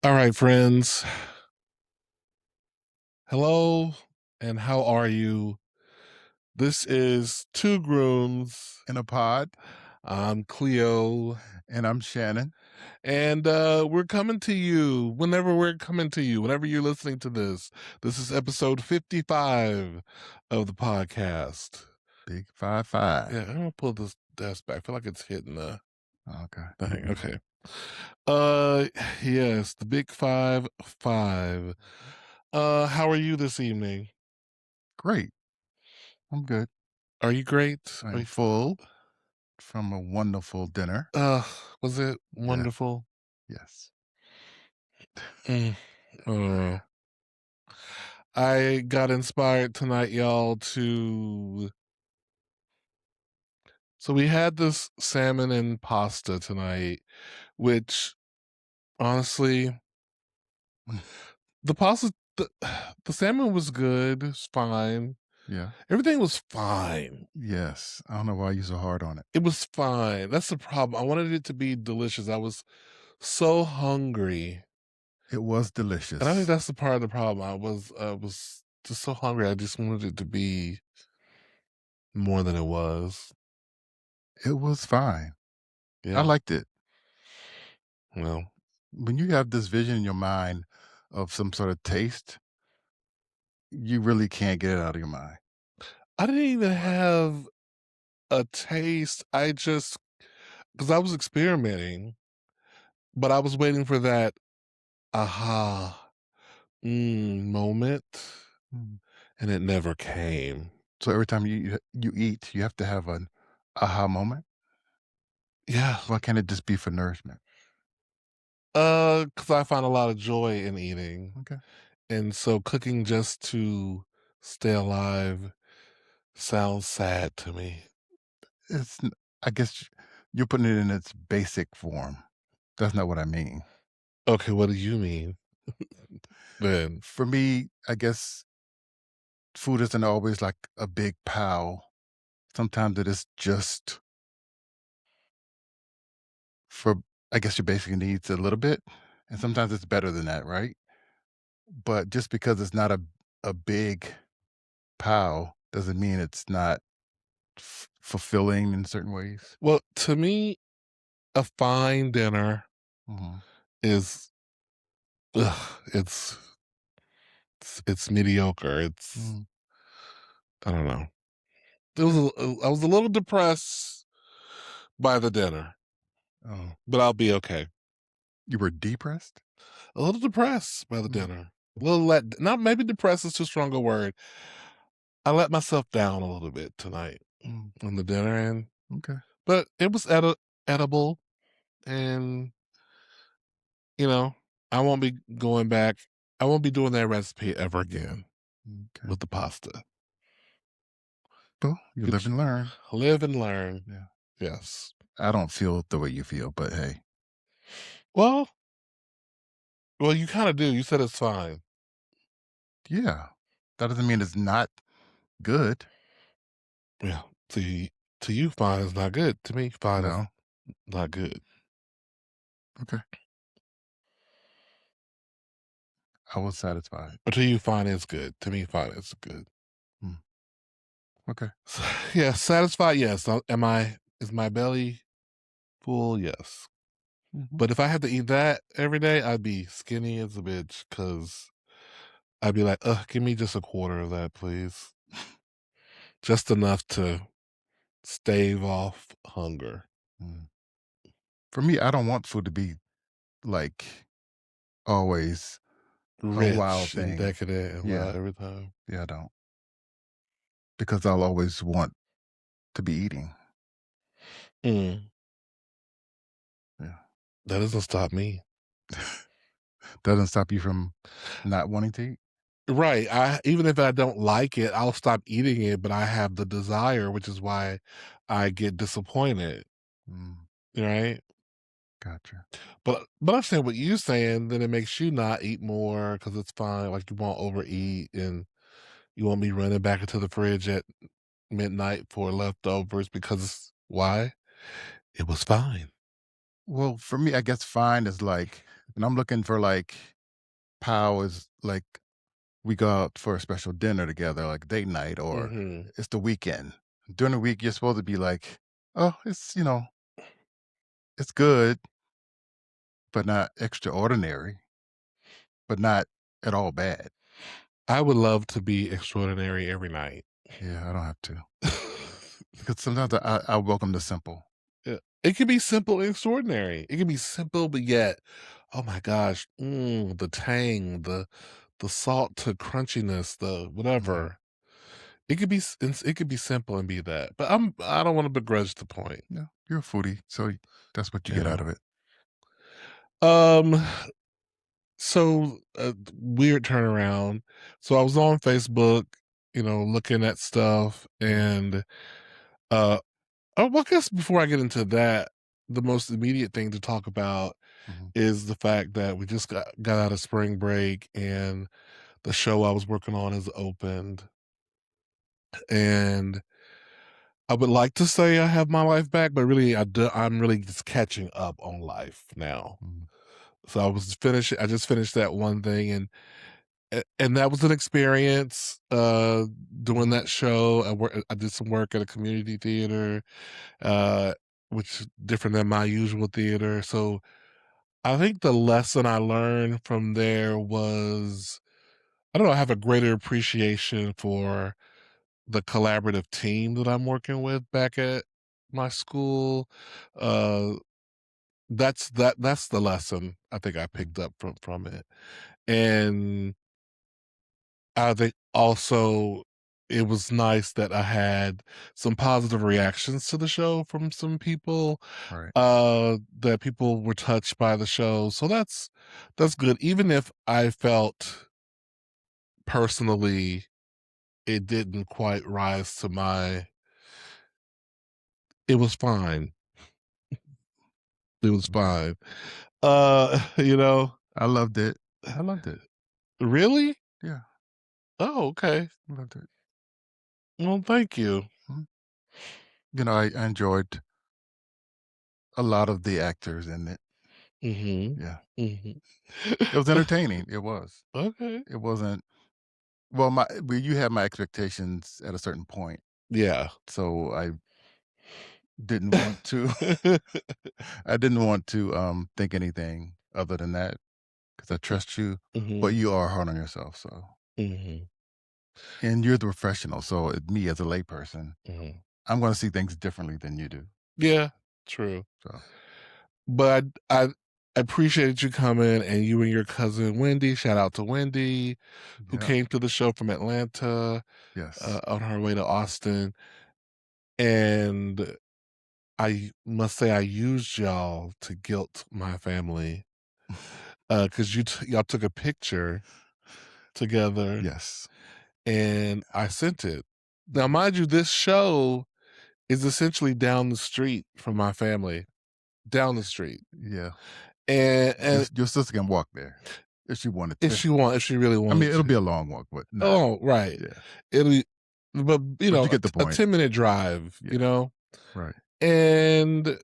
All right, friends. Hello, and how are you? This is Two Grooms. In a pod, I'm Cleo, and I'm Shannon. and we're coming to you whenever you're listening to this. This is episode 55 of the podcast. Big 5-5. Yeah, I'm gonna pull this desk back. I feel like it's hitting the Okay. thing. Okay. Uh, yes, the big 5-5. How are you this evening? Great. I'm good. Are you great? I'm full from a wonderful dinner. Uh, was it Yeah. wonderful? Yes. Mm. Uh, I got inspired tonight, y'all, to so we had this salmon and pasta tonight, which honestly, the pasta the, the salmon was good, it's fine. Yeah. Everything was fine. Yes. I don't know why you're so hard on it. It was fine. That's the problem. I wanted it to be delicious. I was so hungry. It was And I think delicious. that's the part of the problem. I was just so hungry. I just wanted it to be more than it was. It was fine. I Yeah. liked it. Well, When you have this vision in your mind of some sort of taste, you really can't get it out of your mind. I didn't even have a taste. I just because I was experimenting, but I was waiting for that aha moment, Mm. and it never came. So every time you eat, you have to have an aha moment. Yeah. Why can't it just be for nourishment? Because I find a lot of joy in eating. Okay. And so cooking just to stay alive sounds sad to me. It's n I guess you're putting it in its basic form. That's not what I mean. Okay, what do you mean then? For me, I guess food isn't always like a big pile. Sometimes it is just for, I guess, your basic needs a little bit, and sometimes it's better than that, right? But just because it's not a big pile doesn't mean it's not fulfilling in certain ways. Well, to me, a fine dinner Mhm. is ugh, it's mediocre. It's Mm. I don't know. It was Okay. I was a little depressed by the dinner, Oh, but I'll be okay. you were depressed? A little depressed by the Mm, dinner. A little let not maybe depressed is too strong a word. I let myself down a little bit tonight mm, on the dinner, and okay. but it was edible, and you know I won't be going back. I won't be doing that recipe ever again Okay. with the pasta. Well, you live Which and learn. live and learn. Yeah. Yes. I don't feel the way you feel, but hey. Well, you kind of do. You said it's fine. Yeah. That doesn't mean it's not good. Yeah. To you, fine is not good. To me, fine is No. not good. Okay. I was satisfied. But to you, fine is good. To me, fine is good. Mm. Okay. Yeah, satisfied. Yes. Am I? Is my belly full? Yes. Mhm. But if I had to eat that every day, I'd be skinny as a bitch because I'd be like, give me just a quarter of that, please. Just enough to stave off hunger. Mm. For me, I don't want food to be like always a wow Rich and thing. decadent and Yeah. wild every time. Yeah, I don't. Because I'll always want to be eating. Mm, Yeah. that doesn't stop me. Doesn't stop you from not wanting to eat. Right. I even if I don't like it, I'll stop eating it, but I have the desire, which is why I get disappointed. Mm. Right. Gotcha. But I'm saying what you're saying, then it makes you not eat more because it's fine. Like you won't overeat and you won't be running back into the fridge at midnight for leftovers why? It was fine. Well, for me, I guess fine is like And I'm looking for like pow is like we go out for a special dinner together, like date night, or Hmm. it's the weekend. During the week, you're supposed to be like, oh, it's it's good, but not extraordinary, but not at all bad. I would love to be extraordinary every night. Yeah, I don't have to because sometimes I welcome the simple. Yeah. It can be simple and extraordinary. It can be simple, but yet, oh my gosh, the tang, the salt to crunchiness, the Mhm. whatever. It could be simple and be that. But I don't want to begrudge the point. Yeah, you're a foodie, so that's what you get out Yeah. of it. Um. So weird turnaround. So I was on Facebook, looking at stuff, Mhm, and uh, oh, well, I guess before I get into that, the most immediate thing to talk about mhm, is the fact that we just got out of spring break and the show I was working on is opened. And I would like to say I have my life back, but really I'm really just catching up on life now. mhm, So I just finished that one thing, and that was an experience doing mhm, that show. I did some work at a community theater, uh which is different than my usual theater. So I think the lesson I learned from there was, I don't know, I have a greater appreciation for the collaborative team that I'm working with back at my school. Uh, that's the lesson I think I mhm, picked up from it. And I think also it was nice that I had some positive reactions to the show from some people, right, that people were touched by the show. So that's good. Even if I felt personally it didn't quite rise to my, it was fine. It was mhm. fine. Uh, you know, I loved it. I loved it. really? Yeah, Oh, okay. I loved it. Well, thank you. Mhm. I enjoyed a lot of the actors in it. Mhm. Yeah. Mhm. It was entertaining, it was. Okay. It wasn't you had my expectations at a certain point, Yeah. so didn't want to I didn't want to, think anything other than that because I trust you, but Mhm. you are hard on yourself, so Mhm. and you're the professional, so me as a layperson, Mhm. I'm gonna see things differently than you do, Yeah, true. so But I appreciated you coming, and you and your cousin Wendy, shout out to Wendy, who yeah, came to the show from Atlanta, yes. on her way to Austin. And I must say I used y'all to guilt my family, because y'all took a picture together Yes. and I sent it. Now, mind you, this show is essentially down the street from my family, down the street. Yeah. And Your sister can walk there if she wanted to. if she really I mean, wanted it'll to. be a long walk, but not Oh, right. yeah. It'll be, but But you get the a point. 10-minute drive, Yeah, right. and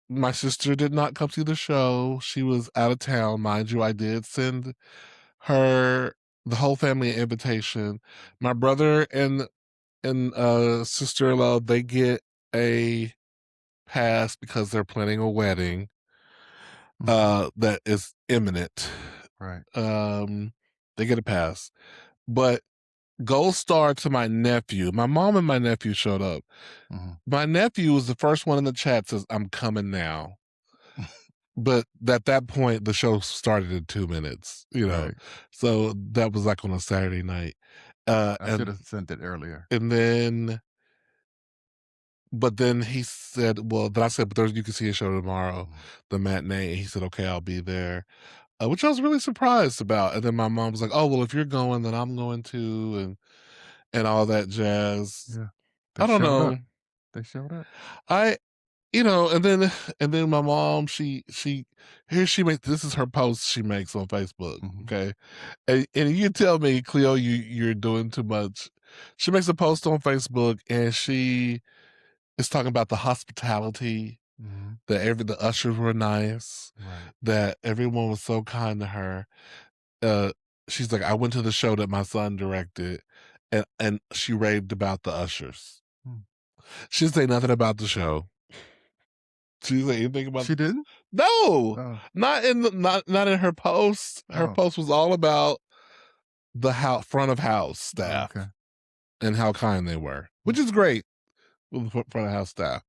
my sister did not come see the show. She was out of town, mind you. I did send her, the whole family, an invitation. My brother and sister-in-law, they get a pass because they're planning a wedding Mhm. that is imminent. Right. Um they get a pass. But gold star to my nephew. My mom and my nephew showed up. Mhm. My nephew was the first one in the chat, says, "I'm coming now." But at that point, the show started in 2 minutes. Right. So that was like on a Saturday night. Uh, I should and have sent it earlier. and then, but then he said, well, then I said, but there's, you can see a show tomorrow, Mhm. the matinee. And he said, okay, I'll be there, which I was really surprised about. And then my mom was like, oh, well, if you're going, then I'm going too, and all that jazz. Yeah. They I don't showed know. up. They showed up. I, and then my mom, she here she makes, this is her post she makes on Facebook. Mhm. Okay. And you tell me, Cleo, you're doing too much. She makes a post on Facebook and she is talking about the hospitality. Mhm. that the ushers were nice, Right. that everyone was so kind to her. Uh, she's like, I went to the show that my son directed, and she raved about the ushers. Mm. She didn't say nothing about the show. She didn't say anything about. She didn't? No, Oh. not in her post. Her Oh. post was all about the front of house Oh, staff okay. and how kind they were, Mm. which is great with the front of house staff.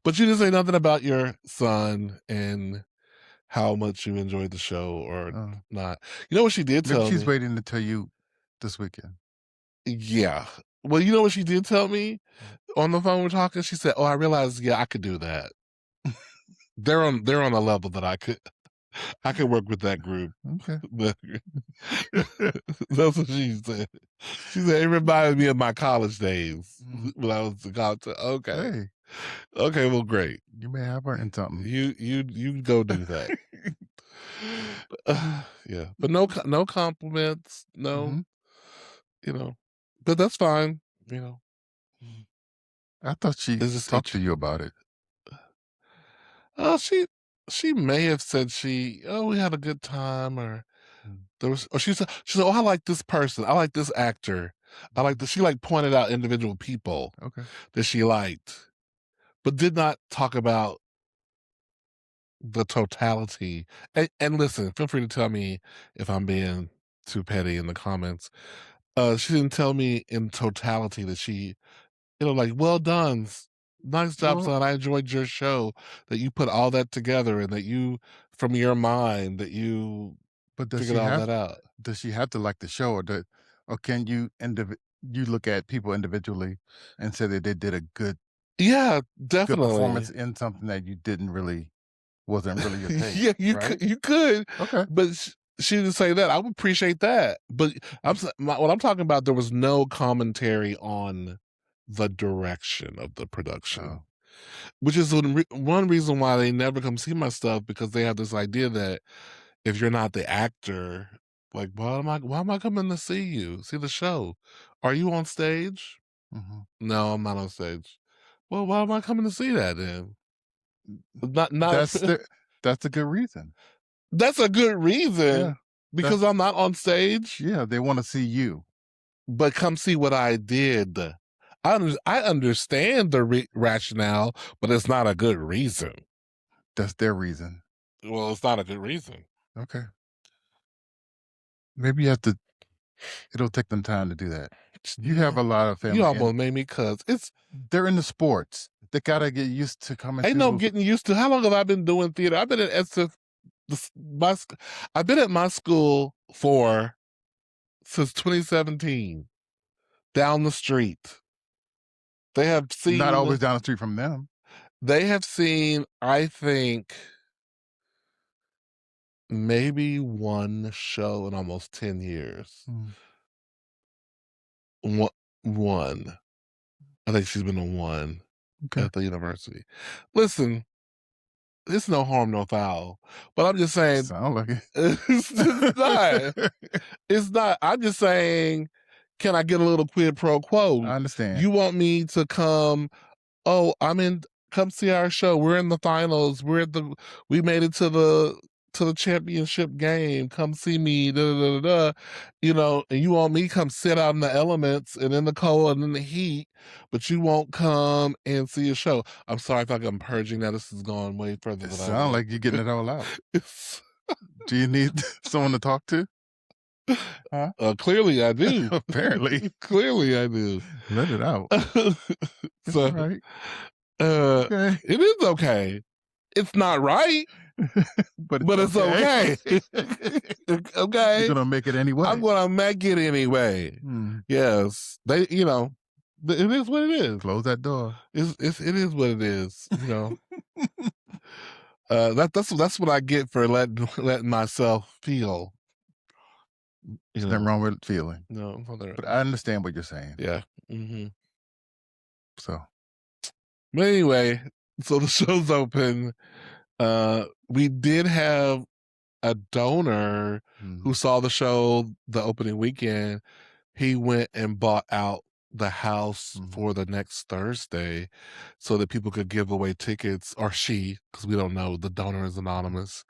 But you didn't say nothing about your son and how much you enjoyed the show or Oh. not. You know what she did Maybe tell she's me? waiting to tell you this weekend. Yeah. Well, you know what she did tell me What? on the phone? We're talking. She said, "Oh, I realized. Yeah, I could do that. They're on a level that I could work with that group." Okay. That's what she said. She said it reminded me of my college days Mm. when I was in college. Okay, Hey, okay, well, great. you may have learned something. You go do that. Mm. Yeah, but no compliments, no, Mhm. you know, but that's fine. You know, Mm. I thought she it's just talked to you about it. oh, she may have said we had a good time, or Mm. there was, or she said, oh, I like this person, I like this actor, I like Mhm. this. She like pointed out individual people Okay. that she liked, but did not talk about the totality. And listen, feel free to tell me if I'm being too petty in the comments. She didn't tell me in totality that like, well done. Nice job, Well, son. I enjoyed your show. That you put all that together and that you, from your mind, that you but figured all that out. does she have to like the show, or can you look at people individually and say that they did a Yeah, good definitely. performance in something that you didn't really wasn't really your Yeah, taste, you right? could, Okay. but she didn't say that. I would appreciate that. But what I'm talking about. There was no commentary on the direction of the production, Oh. which is one reason why they never come see my stuff, because they have this idea that if you're not the actor, like, why am I coming to see you? See the show? Are you on stage? Mhm. No, I'm not on stage. Well, why am I coming to see that then? Not That's the that's a good reason. That's a good Yeah. reason, because That's I'm not on stage, yeah, they wanna see you. but come see what I did. I understand the rationale, but it's not a good reason. That's their reason. Well, it's not a good reason. Okay. Maybe you have to it'll take them time to do that. You have No, a lot of you family and almost made me cuss. they're into sports. They gotta get used to coming Ain't to no those. getting used to. How long have I been doing theater? I've been at SF, I've been at my school since 2017. Down the street, they have Not seen. always down the street from them. They have seen. I think maybe one show in almost 10 years. Mm, One, one. I think she's been on one okay. at the university. Listen, it's no harm, no foul. But I'm just saying, Sound like it's not. it. It's not. I'm just saying, can I get a little quid pro quo? I understand. You want me to come? Oh, come see our show. We're in the finals. We made it to the championship game. Come see me. Da, da, da, da. And you want me to come sit out in the elements and in the cold and in the heat, but you won't come and see a show. I'm sorry if I'm purging that. This is going way further It than I sounds want. like you're getting it all out. It's, Do you need someone to talk to? Huh? clearly I do. Apparently. Clearly I do. Let it out. It's all So, right. uh, Okay. it is okay. It's not right, But it's but it's okay. okay. You're Okay. gonna make it I'm anyway. gonna make it anyway. Hmm. Yes. It is what it is. Close that door. It is what it is. That's what I get for letting myself feel, you There's nothing know. wrong with feeling. No, But I understand what you're saying. yeah. Hmm. So But anyway, so the show's open. We did have a donor who mhm. saw the show the opening weekend. He went and bought out the house Mhm. for the next Thursday so that people could give away tickets, or she, because we don't know, the donor is Mhm. anonymous,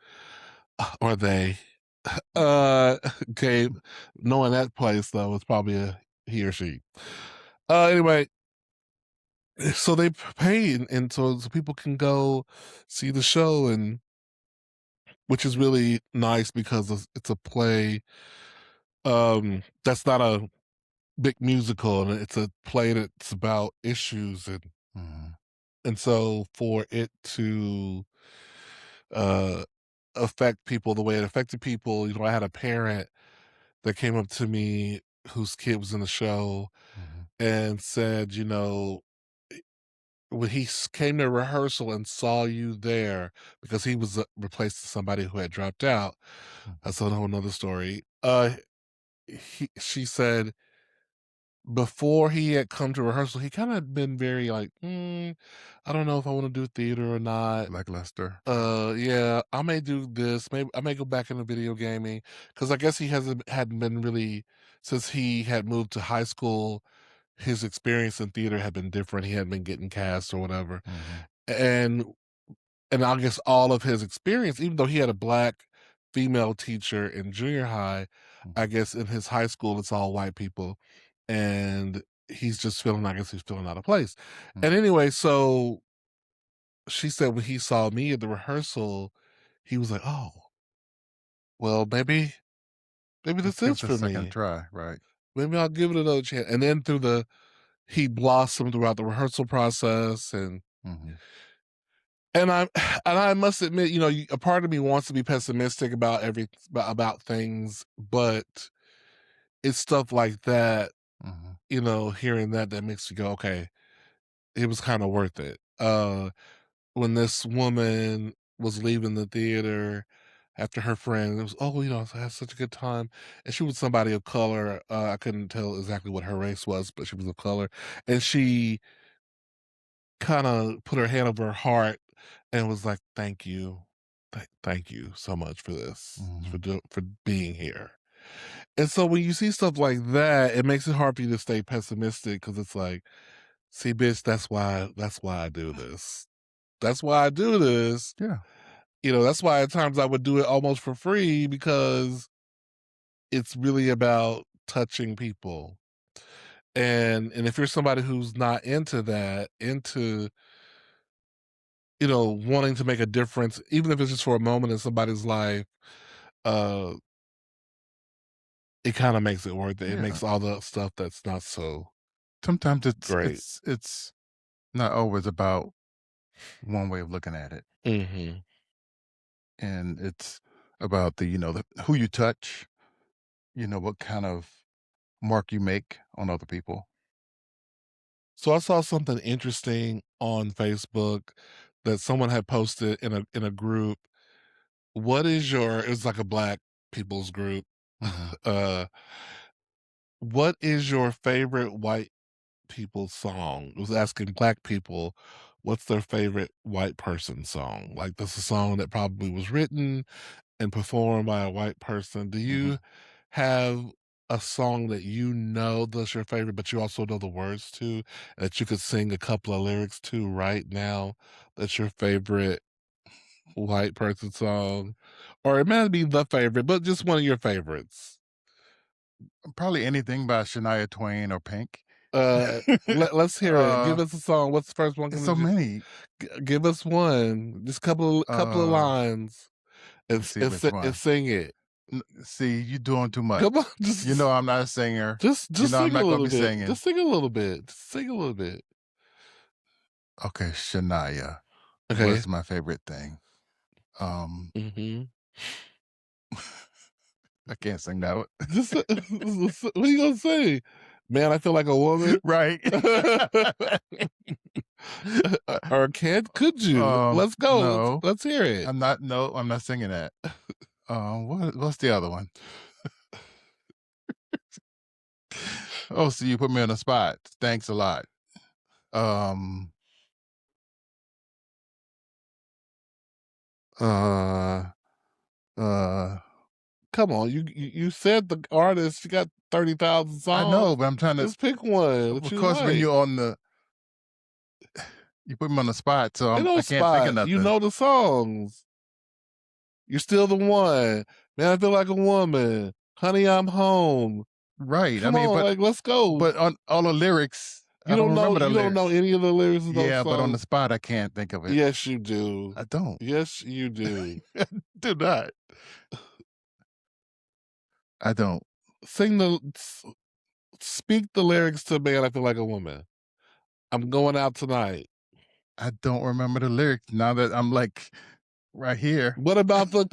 or they. Uh, okay, knowing that place though, it's probably a he or she. Anyway, so they pay, and so people can go see the show, and which is really nice because it's a play that's not a big musical, and it's a play that's about issues, Mhm. and so for it to uh affect people the way it affected people, I had a parent that came up to me whose kid was in the show Mhm. and said, when he came to rehearsal and saw you there, because he was replacing somebody who had dropped out. Mhm. That's a whole another story. She said before he had come to rehearsal, he kind of been very like, I don't know if I want to do theater or not. Lackluster. Yeah, I may do this. Maybe I may go back into video gaming because I guess he hadn't been really since he had moved to high school. His experience in theater had been different. He hadn't been getting cast or whatever, Mhm. and I guess all of his experience, even though he had a black female teacher in junior high, I Mhm. guess in his high school it's all white people, and he's just feeling. I guess he's feeling out of place. Mm. And anyway, so she said when he saw me at the rehearsal, he was like, "Oh, well, maybe Let's this give is it a for second me. try, right. Maybe I'll give it another chance." And then he blossomed throughout the rehearsal process, Mhm. and I and I must admit, a part of me wants to be pessimistic about about things, but it's stuff like that, Mhm. hearing that makes you go, okay, it was kind of worth it. When this woman was leaving the theater after her friend, it was, oh, I had such a good time. And she was somebody of color. I couldn't tell exactly what her race was, but she was of color. And she kind of put her hand over her heart and was like, thank you. Thank you so much for this, Mhm. for being here. And so when you see stuff like that, it makes it hard for you to stay pessimistic because it's like, see, bitch, that's why I do this. That's why I do this. Yeah. That's why at times I would do it almost for free because it's really about touching people. And if you're somebody who's not into that, into wanting to make a difference, even if it's just for a moment in somebody's life, uh, it kind of makes it worth it. It Yeah. makes all the stuff that's not so Sometimes it's great. it's it's not always about one way of looking at it, Hmm. and it's about the who you touch, what kind of mark you make on other people. So I saw something interesting on Facebook that someone had posted in a group. What is your? It was like a black people's group. Mhm. Uh, what is your favorite white people's song? It was asking black people what's their favorite white person song. Like that's a song that probably was written and performed by a white person. Do you Mhm. have a song that that's your favorite, but you also know the words to, that you could sing a couple of lyrics to right now? That's your favorite white person song, or it may not be the favorite, but just one of your favorites. Probably anything by Shania Twain or Pink. Let's hear it. Give Uh, us a song. What's the first one it's gonna so do? many. Give us one. Just couple of Uh, lines, let me see which and one. sing it. See, you doing too much. Come on, You know I'm not a singer. just I'm sing a not gonna little be bit. singing. Just sing a little bit. Just sing a little bit. Okay, Shania Okay. was my favorite thing. Um, Hmm. I can't sing that one. Just what are you gonna say? Man, I feel like a woman. Right. Or could you? Let's go. No, Let's hear it. I'm not singing that. What's the other one? Oh, so you put me on the spot. Thanks a lot. Um, uh, uh, come on, you said the artist, you got 30,000 I know, songs. but I'm trying to Just pick one that of you course, when like. you're on the you put me on the spot, so Ain't I no can't think of spot. You nothing. know the songs. You're still the one. Man, I feel like a woman. Honey, I'm home. Right, I Come mean, on, like let's go. but on all the lyrics, I You don't don't know remember the you don't know lyrics. any of the lyrics of those Yeah, but on the songs. spot, I can't think of it. Yes, you do. I don't. Yes, you do. Do not. I don't. Sing the speak the lyrics to Man, I Feel Like a Woman. I'm going out tonight. I don't remember the lyrics now that I'm, like, right here. What about The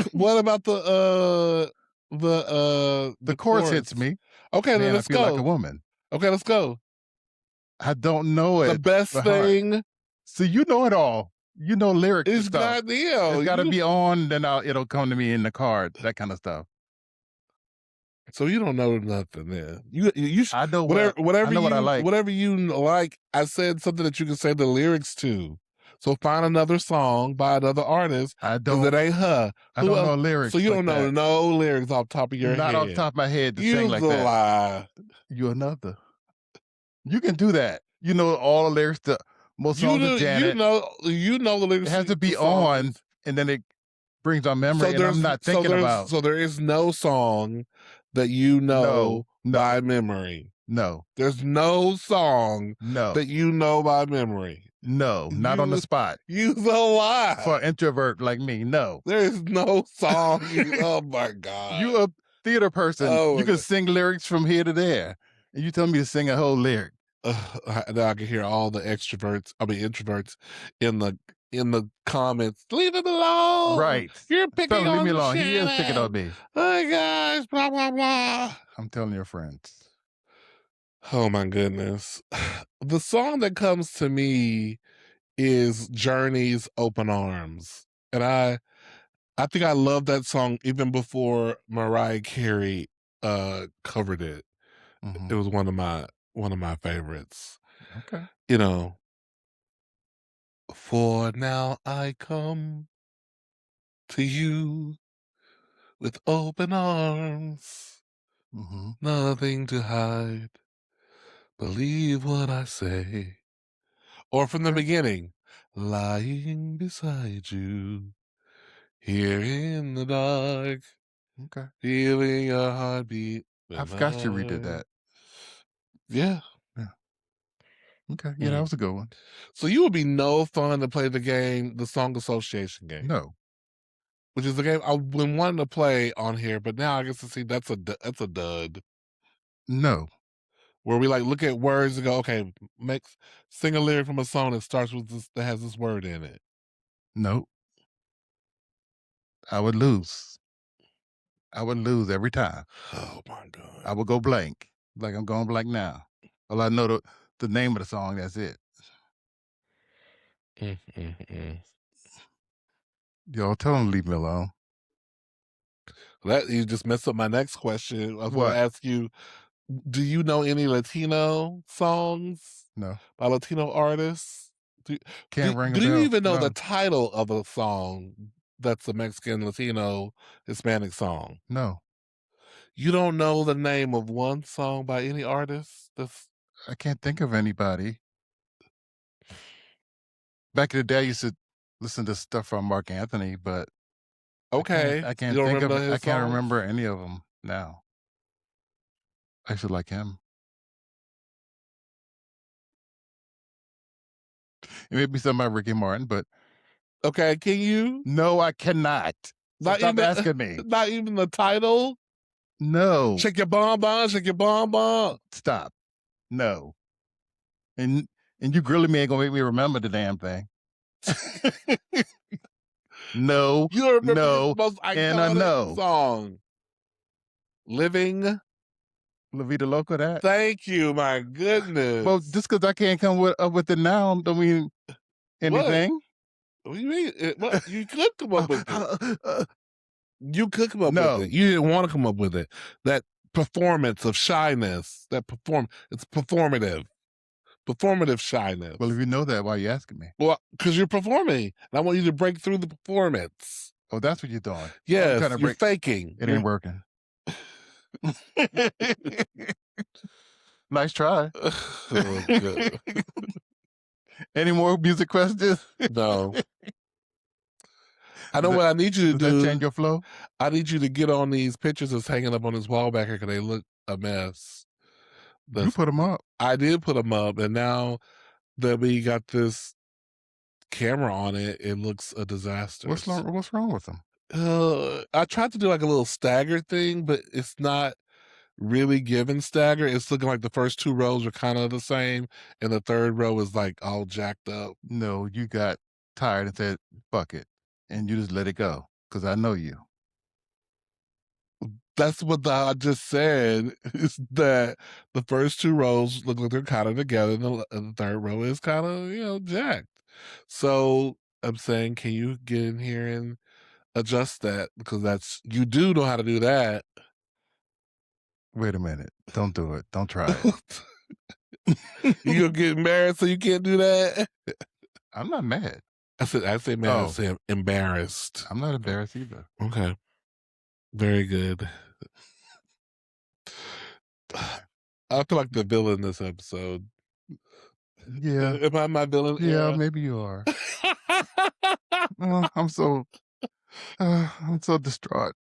the chorus hits chorus? me. Okay, then "Man, I let's feel like a go. woman." Okay, let's go. I don't know The it best by heart. thing So you know it all. You know lyrics and is stuff. It's goddamn gotta you. be on, then it'll come to me in the card, that kinda stuff. So you don't know nothing then. I know what I like. whatever you like. I said something that you can say the lyrics to. So find another song by another artist I because it don't ain't her. I Who don't else? know So lyrics you like don't know that. no lyrics off the top of your Not off the head. top of my head to sing Use like the that. lie. You another. You can do that. You know all the lyrics to most You songs of do. Janet. You know the It lyrics has to to be on, songs. and then it brings on memory, and I'm not thinking about So there is no song that you know no, no, by memory. no, There's no song no, that you know by memory. no, not on the You spot. use a For lie. an introvert like me, no. There is no song you. Oh my god. You a theater person. Oh You my can god. sing lyrics from here to there, and you tell me to sing a whole lyric. Now I can hear all the extroverts. I mean introverts in the comments. Leave him alone. Right. You're picking Tell him, leave me on alone. He is picking on Shannon. me. Oh my gosh. Blah blah blah. I'm telling your friends. Oh my goodness. The song that comes to me is Journey's Open Arms. And I think I love that song even before Mariah Carey covered it. It Mhm. was one of my favorites. Okay. You know, for now I come to you with open arms, Mhm. nothing to hide. Believe what I say. Or from the Okay. beginning, lying beside you, here in the dark, Okay. feeling your heartbeat I with forgot you redid mine. that. Yeah. Yeah. Okay. Yeah, that Mhm. was a good one. So you would be no fun to play the game, the song association game, No. which is the game I've been wanting to play on here, but now I get to see that's a dud. No. Where we like look at words and go, okay, make sing a lyric from a song that starts with this that has this word in it. No. I would lose. I would lose every time. Oh my god. I would go blank, like I'm going blank now. Well, I know the name of the song, that's it. Mm, mm, mm. Y'all tell him to leave me alone. That you just messed up my next question. I was going to What? ask you, do you know any Latino songs No. by Latino artists? Can't ring a Do you bell. even know the No. title of a song that's a Mexican, Latino, Hispanic song? No. You don't know the name of one song by any artist? That's I can't think of anybody. Back in the day, I used to listen to stuff from Mark Anthony, but okay. I You can't don't think of remember it. I his can't songs? remember any of them now. I should like him. It may be something by Ricky Martin, but Okay, can you? no, I cannot. So Not stop even asking me. not even the title? No. Shake your bonbon, shake your bonbon. Stop. No. And you grilling me ain't gonna make me remember the damn thing. No, You don't remember his no, most and a iconic no. song, "Living." La Vida Loca, that? Thank you, my Well, goodness. just because I can't come with up with it now don't mean What? anything. What do you mean? What? You could come up with it. You could come up with it. No. You didn't want to come up with it. That performance of shyness, it's performative shyness. Well, if you know that, why are you asking me? Well, because you're performing, and I want you to break through the performance. Oh, that's what you're doing. Oh, I'm trying Yes, to you're break faking. it ain't working. Nice try. Oh, good. Any more music questions? No. I Does know that what I need you to does that change do. your flow? I need you to get on these pictures that's hanging up on this wall back here because they look a mess. You That's put them up. I did put them up, and now that we got this camera on it, it looks a disaster. What's wrong with them? I tried to do like a little stagger thing, but it's not really giving stagger. It's looking like the first two rows are kind of the same, and the third row is like all jacked up. No, you got tired and said, "Fuck it," and you just let it go. Cause I know you. That's what I just said. Is that the first two rows look like they're kind of together, and the third row is kind of jacked. So I'm saying, can you get in here and adjust that because that's you do know how to do that. Wait a minute. Don't do it. Don't try You it. gonna get embarrassed so you can't do that? I'm not mad. I say mad. I Oh, say embarrassed. I'm not embarrassed either. Okay, very good. I feel like the villain this episode. Yeah. Am I my villain Yeah, era? maybe you are. I'm so I'm so distraught.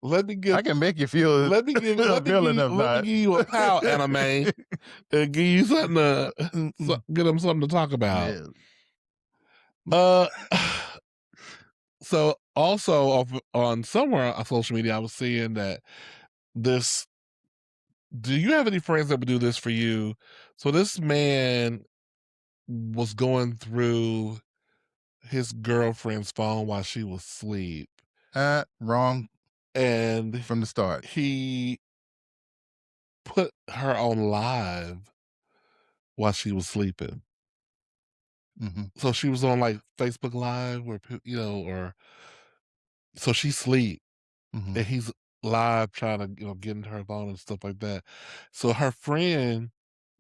let me I give can make you feel a villain of let me not. give you a pow anime and give you something to Mm-mm. get them something to talk about. Yeah. Uh, so also on somewhere on social media, I was seeing that this. Do you have any friends that would do this for you? So this man was going through his girlfriend's phone while she was asleep, Wrong and from the start. he put her on live while she was sleeping. Mhm, So she was on like Facebook Live, where or so she sleep mhm, and he's live trying to get into her phone and stuff like that. So her friend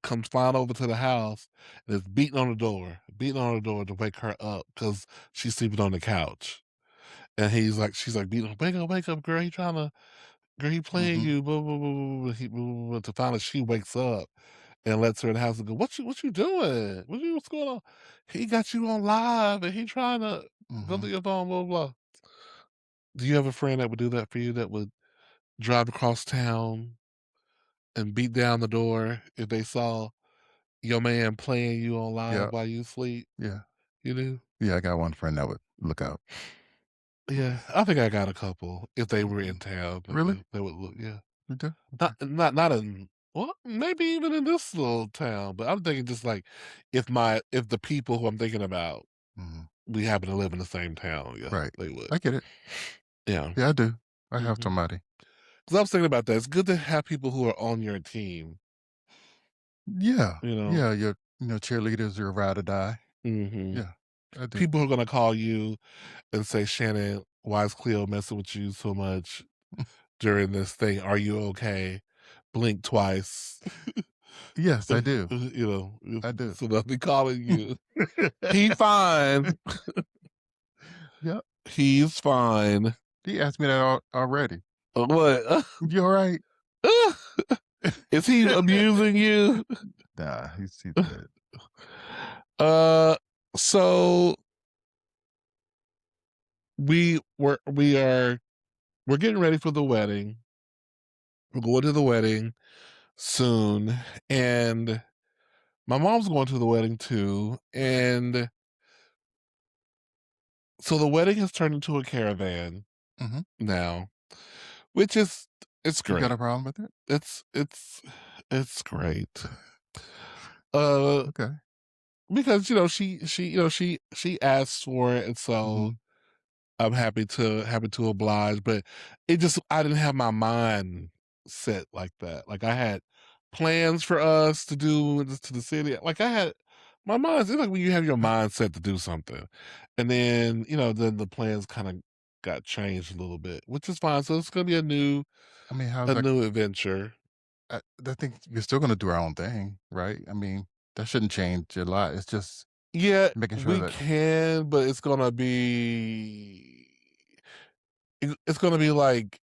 comes flying over to the house and is beating on the door to wake her up because she's sleeping on the couch. And she's like beating her, wake up, girl. He trying to, girl, he playing mhm, you, blah, blah, blah, blah, blah. Blah, blah, blah. To finally she wakes up and lets her in the house and go, what you doing? What's going on? He got you on live and he trying to go mhm. through your phone, blah, blah. Do you have a friend that would do that for you, that would drive across town and beat down the door if they saw your man playing you on live Yeah, while you sleep? yeah, You do? yeah, I got one friend that would look out. Yeah, I think I got a couple. If they were in Mhm. town, Really? they would look. Yeah, You do? Okay. not in. Well, maybe even in this little town, but I'm thinking just like if the people who I'm thinking about Mhm. we happen to live in the same town, yeah, Right. they would. I get it. Yeah, Yeah, I do. I have because somebody. I was thinking about that. It's good to have people who are on your team. Yeah, You know, yeah, your cheerleaders are ride or die. hmm Yeah, I do. people who are gonna call you and say, "Shannon, why is Cleo messing with you so much during this thing? Are you okay?" Blink twice. Yes, I do. I do. So they'll be calling you. He fine. Yep. He's fine. He asked me that already. What? "You alright?" Is he abusing you? Nah, he's good. Uh, so we're getting ready for the wedding. We're going to the wedding soon, and my mom's going to the wedding too. And so the wedding has turned into a caravan Mhm. now, which is it's You got a great. problem with it? It's it's it's great. Uh, Okay. because she asked for it, and so Mhm. I'm happy to oblige. But it just I didn't have my mind set like that. Like I had plans for us to do this to the city. Like I had my mind. It's like when you have your mind set to do something, and then then the plans kind of got changed a little bit, which is fine. So it's gonna be I mean, how's a that new adventure. I think we're still gonna do our own thing, right? I mean, that shouldn't change a lot. It's just Yeah, making sure we that can, but it's gonna be like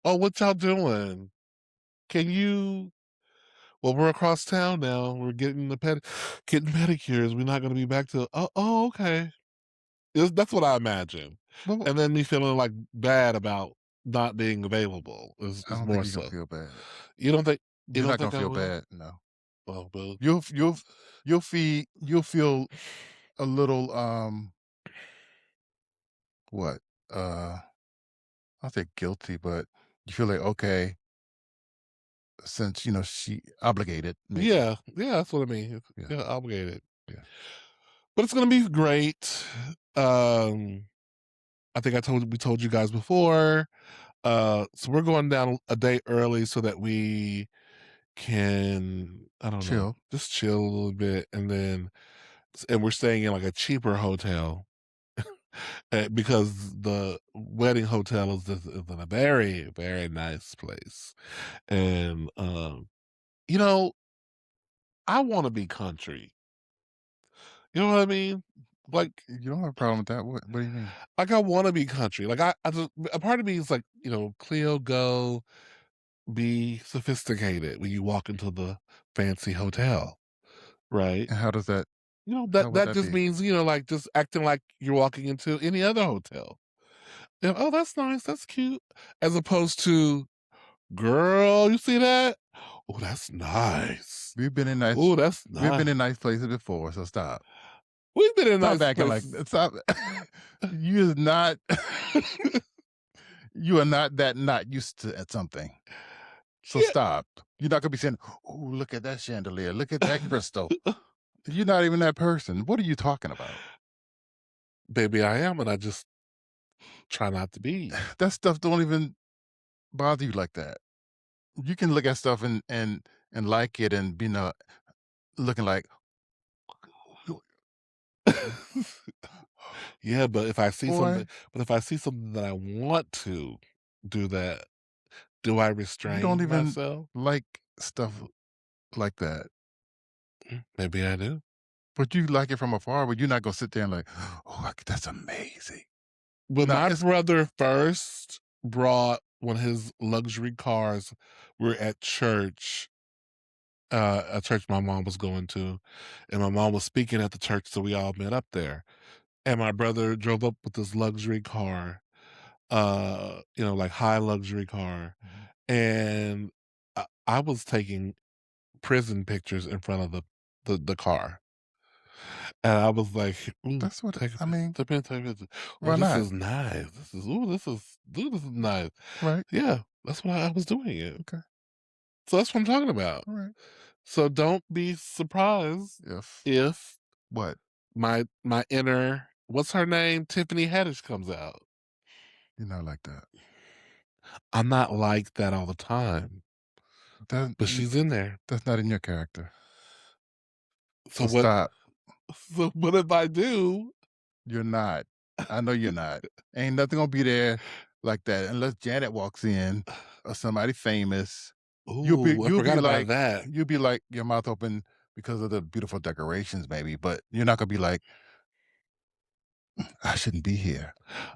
"Oh, what y'all doing? Can you well, we're across town now. We're getting pedicures. We're not gonna be back till oh, okay." That's what I imagine. Well, And then me feeling, like, bad about not being available I is don't think more you're gonna so. feel bad. You don't think you You're don't not gonna think I feel will? bad, no. Oh, but You'll feel a little, what? Uh, I'll say guilty, but you feel like, "Okay, since, she obligated, maybe." yeah, yeah, that's what I mean. Yeah, Yeah, obligated. yeah. But it's gonna be great. Um, I think we told you guys before. So we're going down a day early so that we can, I don't know, Chill. just chill a little bit, and we're staying in like a cheaper hotel because the wedding hotel is in a very very nice place, and you know, I want to be country. You know what I mean? Like You don't have a problem with that? What do you mean? I want to be country. Like I just a part of me is like, Cleo, go be sophisticated when you walk into the fancy hotel, right? And That how would that that just be? means, like just acting like you're walking into any other hotel. Oh, that's nice, that's cute. As opposed to, girl, you see that? Oh, that's nice. We've been in nice Oh, that's we've nice. been in nice places before, so stop. We've been in Stop nice acting like places. stop. You is not you are not that not used to at something. So stop. You're not gonna be saying, "Oh, look at that chandelier. Look at that crystal." Yeah. You're not even that person. What are you talking about? Baby, I am, and I just try not to be. That stuff don't even bother you like that. You can look at stuff and like it and be not looking like, Yeah, boy, but if I see something that I want to do that, do I you don't restrain even myself? like stuff like that. Maybe I do. But you like it from afar, but you're not gonna sit there and like, "Oh, that's amazing." When Now my it's brother first brought one of his luxury cars were at church, a church my mom was going to, and my mom was speaking at the church, so we all met up there. And my brother drove up with this luxury car, like high luxury car, Mhm. and I was taking prison pictures in front of the car. And I was like, "Ooh, That's what take a I picture, mean, take a picture. Oh, why this not? is nice. This is nice." Right? Yeah, that's why I was doing it. Okay. So that's what I'm talking about. All right. So don't be surprised If if what? my inner what's her name? Tiffany Haddish comes out. You're not like that. I'm not like that all the time, That but she's in there. that's not in your character. So So what stop. so what if I do? You're not. I know you're not. Ain't nothing gonna be there like that unless Janet walks in or somebody famous. You'll be Ooh, I you'll be forgot about like that. you'll be like your mouth open because of the beautiful decorations, maybe, but you're not gonna be like, I shouldn't be here.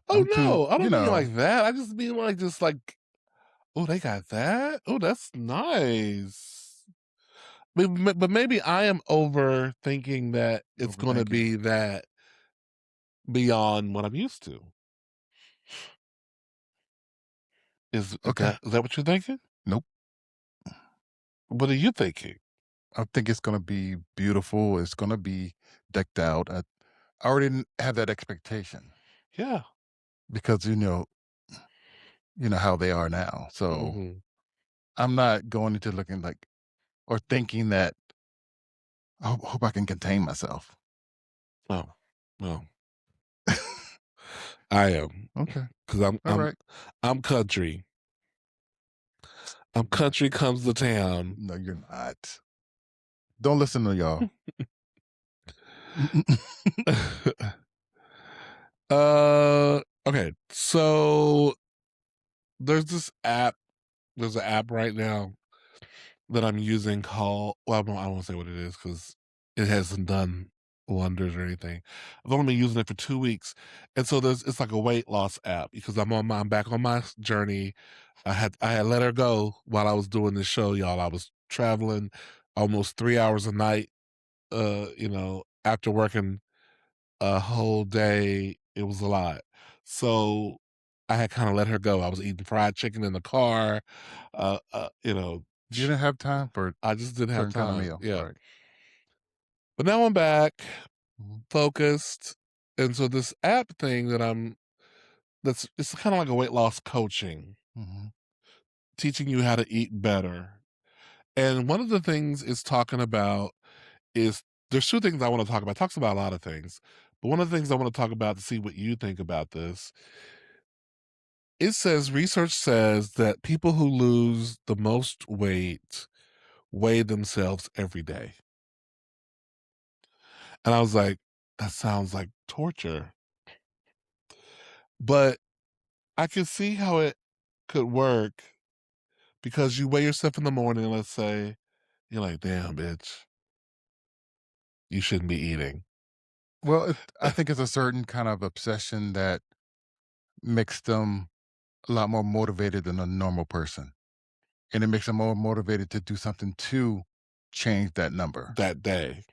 Oh I'm too, no, I don't mean like that. I just mean like, oh, they got that? Oh, that's nice. But maybe I am overthinking that it's gonna overthinking. be that beyond what I'm used to. Okay. Is that what you're thinking? Nope. What are you thinking? I think it's gonna be beautiful. It's gonna be decked out. I already have that expectation Yeah. because you know how they are now. So Mhm. I'm not going into looking like or thinking that hope I can contain myself. Oh, well, I am Okay. because All right. I'm country. I'm country comes to town. No, you're not. Don't listen to y'all. Okay, so there's this app. There's an app right now that I'm using called. Well, I don't want to say what it is because it hasn't done. wonders or anything. I've only been using it for 2 weeks, and so it's like a weight loss app because I'm back on my journey. I had let her go while I was doing this show, y'all. I was traveling almost 3 hours a night, after working a whole day. It was a lot. So, I had kinda let her go. I was eating fried chicken in the car, you know, You didn't have time for I just didn't have certain kind of time, meals, yeah. right? But now I'm back, Mhm, focused, and so this app thing that's it's kinda like a weight loss coaching, mhm. teaching you how to eat better. And one of the things it's talking about is there's 2 things I wanna talk about. It talks about a lot of things, but one of the things I wanna talk about to see what you think about this, it says research says that people who lose the most weight weigh themselves every day. And I was like, "That sounds like torture." But I can see how it could work because you weigh yourself in the morning, let's say, you're like, "Damn, bitch, you shouldn't be eating." Well, I think it's a certain kind of obsession that makes them a lot more motivated than a normal person, and it makes them more motivated to do something to change that number, That day.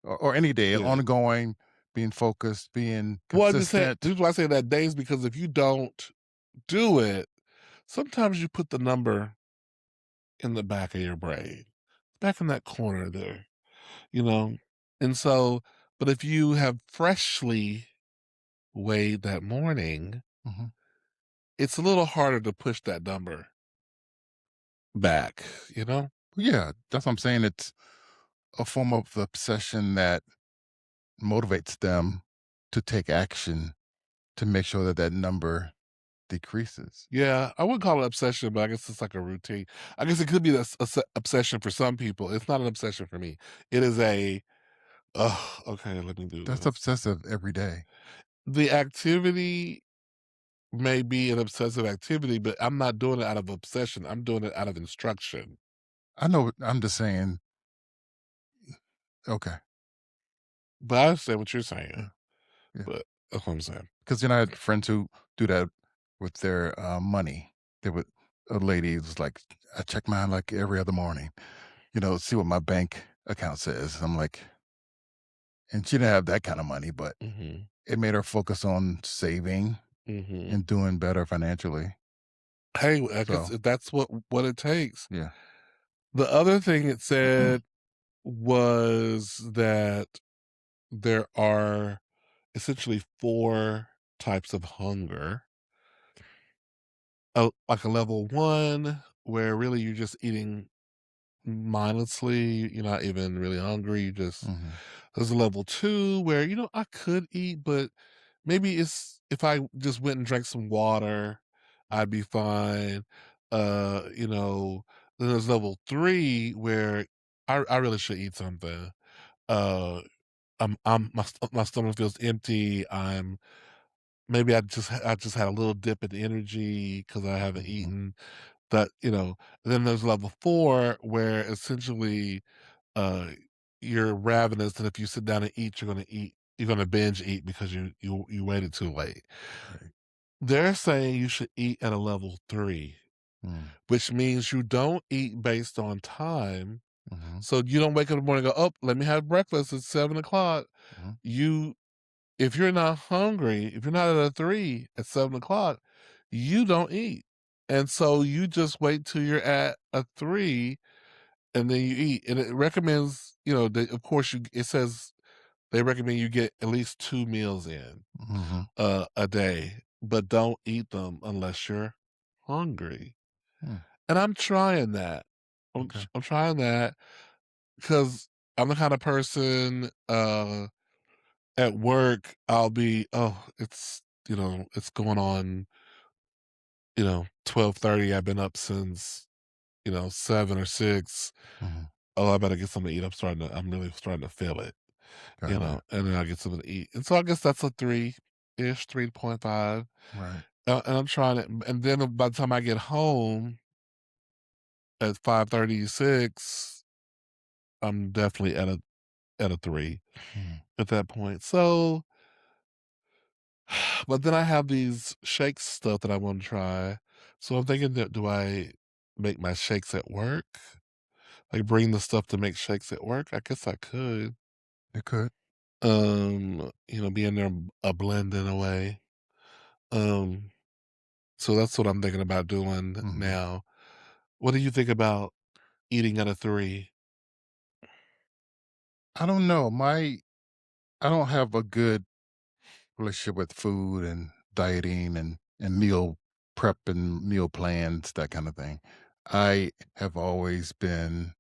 or any day, Yeah. ongoing, being focused, being Well, I'm just saying the consistent. reason why I say that day is because if you don't do it, sometimes you put the number in the back of your brain, back in that corner there, you know? And so, but if you have freshly weighed that morning, Mhm. it's a little harder to push that number back, you know? Yeah, that's what I'm saying. It's a form of obsession that motivates them to take action to make sure that that number decreases. Yeah, I wouldn't call it obsession, but I guess it's like a routine. I guess it could be this obsession for some people. It's not an obsession for me. It is a, oh, okay, let me do That's this. obsessive every day. The activity may be an obsessive activity, but I'm not doing it out of obsession. I'm doing it out of instruction. I know, I'm just saying, okay, But I understand what you're saying. yeah, yeah. But that's what I'm saying. Because, I had friends who do that with their, money. They would A lady was like, "I check mine, like, every other morning, see what my bank account says." I'm like, and she didn't have that kinda money, but Hmm. it made her focus on saving Hmm. and doing better financially. Hey, I guess So, if that's what it takes. yeah. The other thing it said was that there are essentially four types of hunger. Like a level one, where really you're just eating mindlessly, you're not even really hungry, you just Mhm, there's a level 2 where, I could eat, but maybe if I just went and drank some water, I'd be fine. Then there's level 3 where I really should eat something. Uh, my stomach feels empty, maybe I just had a little dip in energy because I haven't mhm, eaten that, then there's level 4 where essentially, uh, you're ravenous, and if you sit down and eat, you're gonna binge eat because you waited too late. right. They're saying you should eat at a level 3, Mm, which means you don't eat based on time, mhm, so you don't wake up in the morning and go, "Oh, let me have breakfast, it's 7 o'clock." mhm, You If you're not hungry, if you're not at a 3 at 7 o'clock, you don't eat, and so you just wait till you're at a 3 and then you eat, and it recommends, that of course it says they recommend you get at least 2 meals in, mhm, a day, but don't eat them unless you're hungry, mm, and I'm trying that. okay. I'm trying that because 'cause I'm the kind of person, at work, I'll be, "Oh, it's going on, 12:30, I've been up since, 7 or 6. Mhm, Oh, I better get something to eat, I'm really starting to feel it." gotcha. And then I get something to eat. And so I guess that's a 3-ish, 3.5. Right. And I'm trying it. And then by the time I get home at 5:36, I'm definitely at a at a 3 Mm. at that point. So, but then I have these shakes stuff that I want to try. So I'm thinking that do I make my shakes at work? Like bring the stuff to make shakes at work? I guess I could. It could. Be in there a blend in a way. Um, so that's what I'm thinking about doing Mhm. now. What do you think about eating at a 3? I don't know. I don't have a good relationship with food and dieting and meal prep and meal plans, that kind of thing. I have always been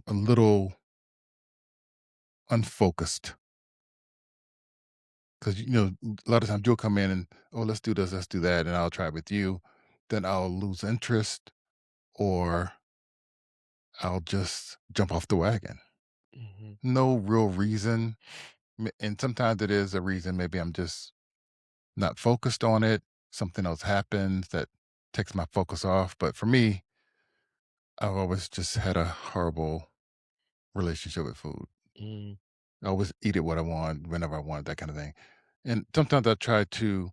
a little unfocused because a lot of times you'll come in and, oh, let's do this, let's do that, and I'll try it with you. Then I'll lose interest or I'll just jump off the wagon. Mhm, No real reason. And sometimes it is a reason. Maybe I'm just not focused on it. Something else happens that takes my focus off. But for me, I've always just had a horrible relationship with food. mm, I always eat it what I want, whenever I want, that kind of thing. And sometimes I try to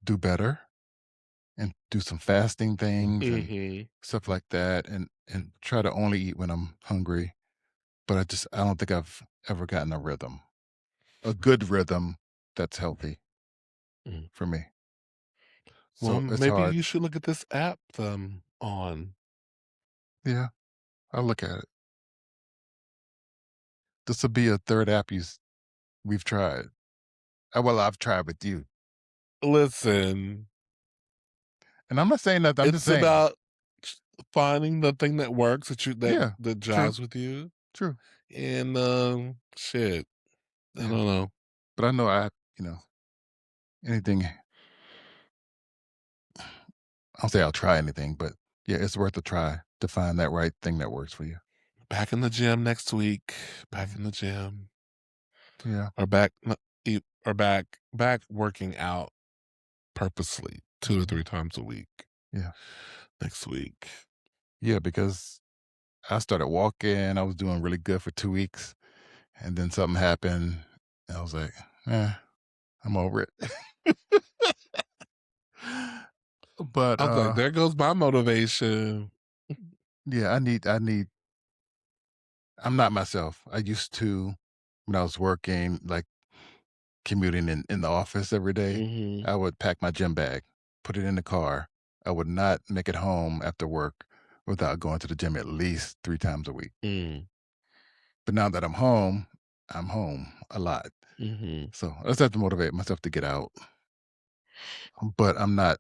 do better and do some fasting things and mhm, stuff like that and try to only eat when I'm hungry. But I don't think I've ever gotten a rhythm. A good rhythm that's healthy mm. for me. Well, So it's maybe hard. you should look at this app on. Yeah, I'll look at it. This will be a third app we've tried. Well, I've tried with you. Listen, And I'm not saying that, I'm just it's saying. about ch finding the thing that works that you that Yeah, that true, jives with you, true. and, shit, I don't Yeah. know. But I know you know, anything, I'll say I'll try anything, but yeah, it's worth a try to find that right thing that works for you. Back in the gym next week, back Mhm. in the gym, Yeah. or back n e or back working out purposely 2 to Mhm. 3 times a week Yeah. next week. Yeah, because I started walking, I was doing really good for 2 weeks, and then something happened, and I was like, "Eh, I'm over it." But, I was like, "There goes my motivation." yeah, I'm not myself. I used to when I was working, like, commuting in the office every day, Mhm, I would pack my gym bag, put it in the car. I would not make it home after work without going to the gym at least 3 times a week. mm, But now that I'm home a lot. mhm. So, I just have to motivate myself to get out, but I'm not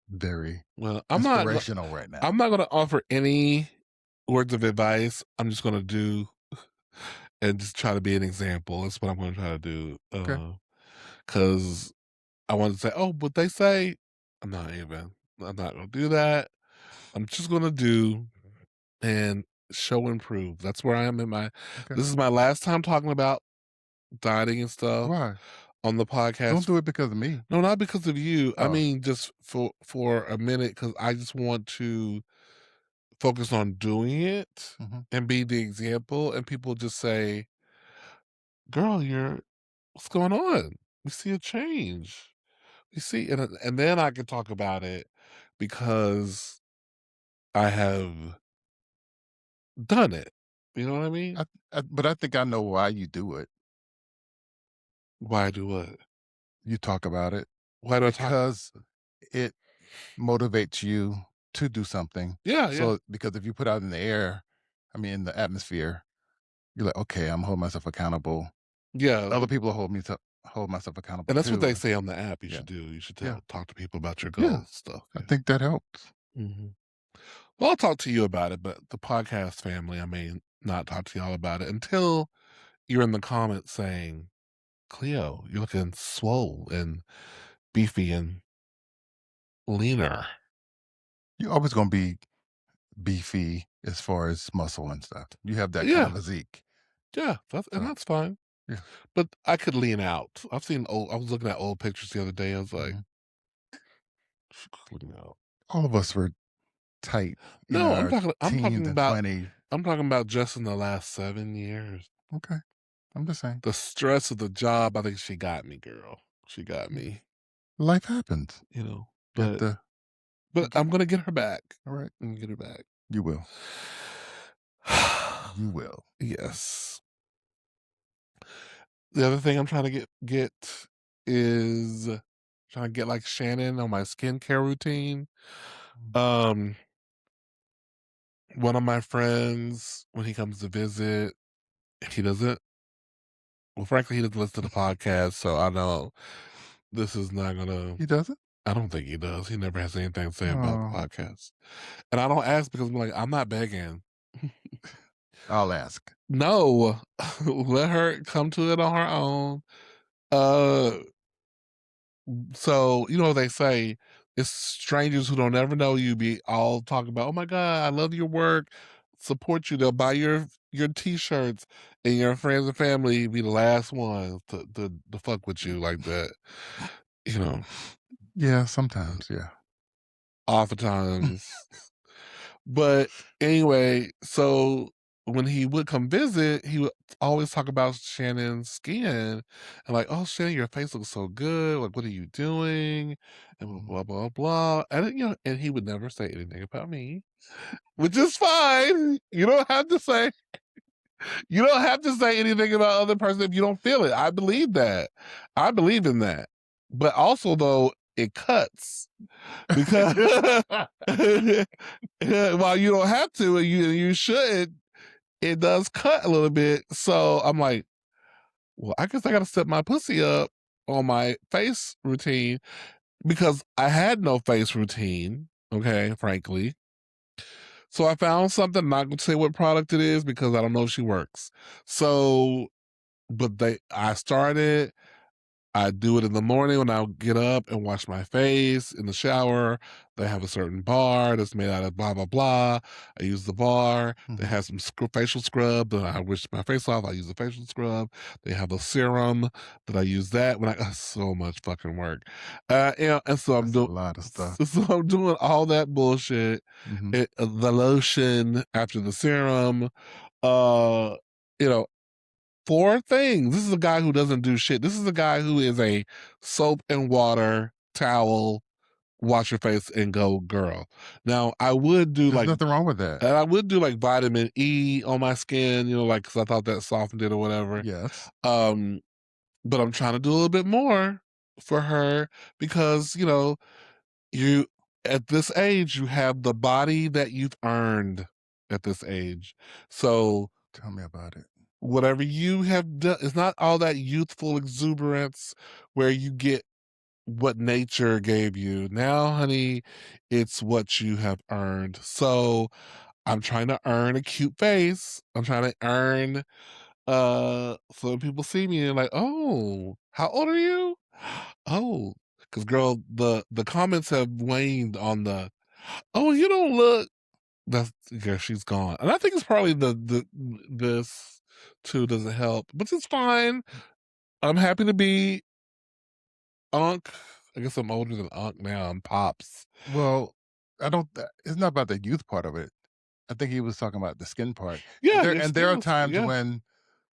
very Well, inspirational right now. I'm not gonna offer any words of advice. I'm just gonna do and just try to be an example. That's what I'm gonna try to do. Okay, Cause I want to say, "Oh, but they say," I'm not even. I'm not gonna do that. I'm just gonna do and show and prove. That's where I am in my okay. this is my last time talking about dieting and stuff Why? on the Don't podcast. do it because of me. No, not because of you. I Oh, mean, just for a minute, because I just want to focus on doing it mhm. and be the example, and people just say, "Girl, what's going on? We see a change. We see," and then I can talk about it because I have done it. You know what I mean? But I think I know why you do it. Why do what? You talk about it Why do I talk? because it motivates you to do something. Yeah, yeah, So because if you put out in the air, I mean, in the atmosphere, you're like, okay, I'm holding myself accountable. yeah. Other people hold myself accountable And that's what they too. say on the app. You Yeah, should do. You should yeah, talk to people about your yeah. goals stuff. I Yeah. think that helps. Mhm. Well, I'll talk to you about it, but the podcast family, I may not talk to y'all about it until you're in the comments saying, "Cleo, you're looking swole and beefy and leaner." You're always going to be beefy as far as muscle and stuff. You have that kind of Yeah, physique. yeah, So that's fine. yeah. But I could lean out. I was looking at old pictures the other day. I was like, Mhm. "She could lean out." All of us were tight in No, our I'm teens talking and about 20s. I'm talking about just in the last 7 years. Okay. I'm just saying. The stress of the job, I think she got me, girl. She got Yeah. me, Life happens. you know, You have but to but get I'm gonna get her back. all right. I'm gonna get her back. You will. You will. Yes. The other thing I'm trying to get is trying to get like Shannon on my skincare routine. Mm. Um, one of my friends, when he comes to visit, he doesn't well, frankly, he doesn't listen to the podcast, so I know this is not gonna He doesn't? I don't think he does. He never has anything to say about the Oh, podcast. And I don't ask because I'm like, I'm not begging. I'll ask. No. Let her come to it on her own. Uh So, you know, they say it's strangers who don't ever know you be all talking about, "Oh my god, I love your work, support you." They'll buy your T-shirts, and your friends and family be the last ones to fuck with you like that. You know, Yeah, sometimes, yeah. oftentimes. But anyway, so when he would come visit, he would always talk about Shannon's skin and like, "Oh, Shannon, your face looks so good. Like, what are you doing?" And Mhm. blah blah blah. And and he would never say anything about me, which is fine. You don't have to say anything about other person if you don't feel it. I believe that. I believe in that. But also though, it cuts because while you don't have to and you should, it does cut a little bit. So I'm like, well, I guess I gotta step my pussy up on my face routine because I had no face routine, okay, frankly. So I found something, I'm not gonna say what product it is because I don't know if she works. So but I started I do it in the morning when I get up and wash my face in the shower. They have a certain bar that's made out of blah blah blah. I use the bar. They Mhm. have some facial scrub that I wish my face off. I use the facial scrub. They have a serum that I use that when so much fucking work. And so I'm That's a doing lot of stuff. so I'm doing all that bullshit. Mhm. The lotion after the serum. Uh, you know, 4 things. This is a guy who doesn't do shit. This is a guy who is a soap and water, towel, wash your face and go girl. Now, There's nothing wrong with that. I would do like vitamin E on my skin, like cuz I thought that softened it or whatever. Yes. Um, but I'm trying to do a little bit more for her because, you at this age you have the body that you've earned at this age. So, Tell me about it. whatever you have done, it's not all that youthful exuberance where you get what nature gave you. Now, honey, it's what you have earned. So I'm trying to earn a cute face. I'm trying to earn so when people see me and like, oh, how old are you? Oh, because girl, the comments have waned on the oh, you don't look that's yeah, she's gone. And I think it's probably the this too doesn't help, but it's fine. I'm happy to be Unc. I guess I'm older than Unc now. I'm Pops. Well, I don't it's not about the youth part of it. I think he was talking about the skin part. And Yeah, there your and there skin are was times yeah. when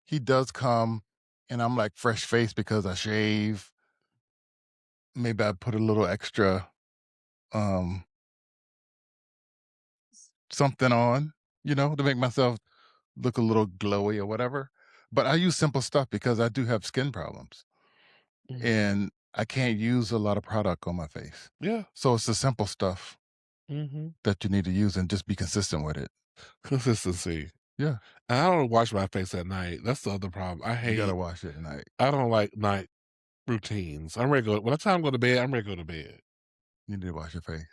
he does come and I'm like fresh faced because I shave. Maybe I put a little extra um something on, to make myself look a little glowy or whatever. But I use simple stuff because I do have skin problems Mhm. and I can't use a lot of product on my face. Yeah. So it's the simple stuff Mhm. that you need to use and just be consistent with it. Consistency. Yeah. And I don't wash my face at night. That's the other problem. You gotta wash it at night. I don't like night routines. I'm ready to go. When it's time to go to bed, I'm ready to go to bed. You need to wash your face.